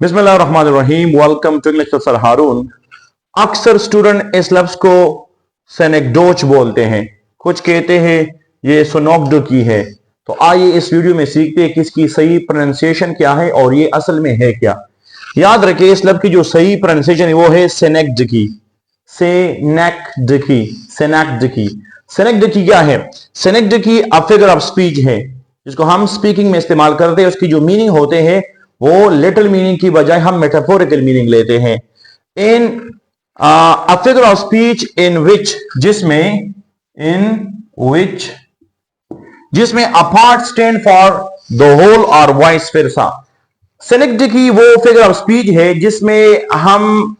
बिस्मिल्लाहिर्रहमानिर्रहीम। Welcome to English sir हारून। अक्सर student इस लफ्ज को सेनेक्डोच बोलते हैं, कुछ कहते हैं ये सोनोक्डो की है। तो आइए इस वीडियो में सीखते हैं कि इसकी सही प्रोनाउंसिएशन क्या है और ये असल में है क्या। याद रखिए इस लफ्ज की जो सही प्रोनाउंसिएशन है वो है सेनेक्डकी। सेनेक्डकी, सेनेक्डकी। सेनेक्डकी क्या है? सेनेक्डकी अ फिगर ऑफ स्पीच है जिसको हम स्पीकिंग में इस्तेमाल करते हैं। उसकी जो मीनिंग होते हैं वो लिटिल मीनिंग की बजाय हम मेटाफोरिकल मीनिंग लेते हैं। In a figure of speech in which, जिसमें a part stand for the whole और वाइस वर्सा। सेनेक्डकी वो फिगर ऑफ स्पीच है जिसमें हम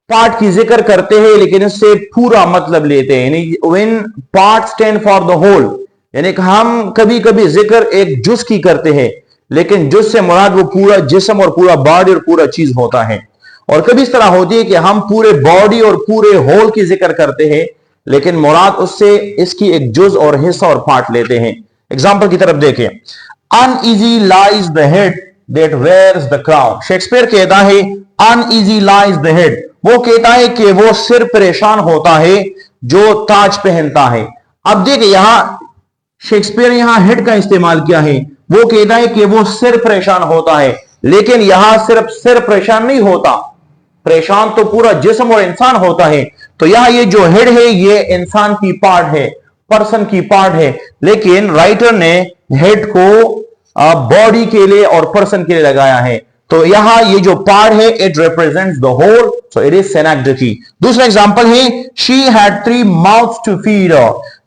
पार्ट की जिक्र करते हैं लेकिन इससे पूरा मतलब लेते हैं। यानी when part stand for the whole, यानी कि हम कभी कभी जिक्र एक जुज की करते हैं लेकिन जुज से मुराद वो पूरा जिस्म और पूरा बॉडी और पूरा चीज होता है। और कभी इस तरह होती है कि हम पूरे बॉडी और पूरे होल की जिक्र करते हैं लेकिन मुराद उससे इसकी एक जुज और हिस्सा और पार्ट लेते हैं। एग्जाम्पल की तरफ देखें। Uneasy lies the head that wears the crown. Shakespeare कहता है अनईजी लाइज द हेड, वो कहता है कि वो सिर परेशान होता है जो ताज पहनता है। अब देखिए यहां शेक्सपियर यहां हेड का इस्तेमाल किया है। वो कहता है कि वो सिर परेशान होता है लेकिन यहां सिर्फ सिर परेशान नहीं होता, परेशान तो पूरा जिस्म और इंसान होता है। तो यहां ये जो हेड है ये इंसान की पार्ट है, पर्सन की पार्ट है, लेकिन राइटर ने हेड को बॉडी के लिए और पर्सन के लिए लगाया है। तो यहां ये जो पार्ट है it represents the whole, so it is synecdoche. दूसरा एग्जांपल है she had 3 mouths to feed,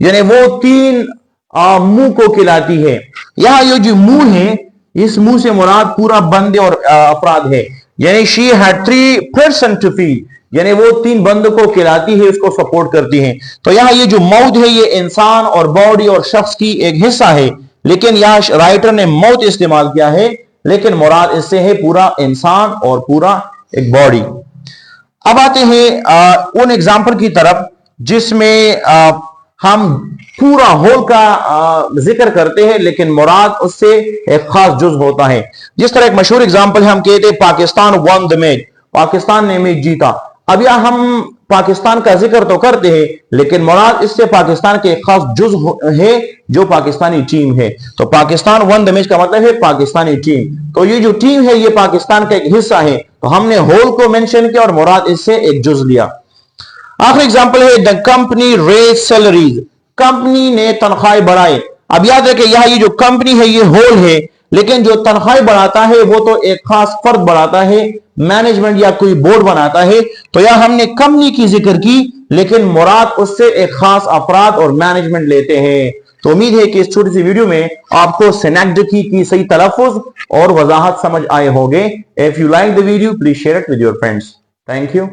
यानी वो 3 मुंह को खिलाती है। यहां ये जो मुंह है इस मुंह से मुराद पूरा बंदे और अफराद है। यानी she had 3 person to feed, यानी वो 3 बंदों को खिलाती है, उसको सपोर्ट करती है। तो यहां ये जो माउथ है ये इंसान और बॉडी और शख्स की एक हिस्सा है, लेकिन यहां राइटर ने माउथ इस्तेमाल किया है लेकिन मुराद इससे है पूरा इंसान और पूरा एक बॉडी। अब आते हैं उन एग्जाम्पल की तरफ जिसमें हम पूरा होल का जिक्र करते हैं लेकिन मुराद उससे एक खास जुज होता है। जिस तरह एक मशहूर एग्जांपल है, हम कहते हैं Pakistan one the match, Pakistan ने मैच जीता। अब यह हम पाकिस्तान का जिक्र तो करते हैं लेकिन मुराद इससे पाकिस्तान के एक खास जुज है जो पाकिस्तानी टीम है। तो पाकिस्तान वन द मैच का मतलब है पाकिस्तानी टीम। तो ये जो टीम है ये पाकिस्तान का एक हिस्सा है, तो हमने होल को मेंशन किया और मुराद इससे एक जुज लिया। आखिरी एग्जांपल है the company raise salaries, company ने तनख्वाहें बढ़ाई। अब याद रखें यहां ये जो कंपनी है ये होल है, लेकिन जो तनख्वाहें बढ़ाता है वो तो एक खास फर्द बढ़ाता है, मैनेजमेंट या कोई बोर्ड बनाता है। तो यहां हमने कंपनी की जिक्र की लेकिन मुराद उससे एक खास अफराद और मैनेजमेंट लेते हैं। तो उम्मीद है कि इस छोटी सी वीडियो में आपको सेनेक्डकी की सही तलफ्फुज और वजाहत समझ आए होंगे। If you like the video please share it with your friends. Thank you.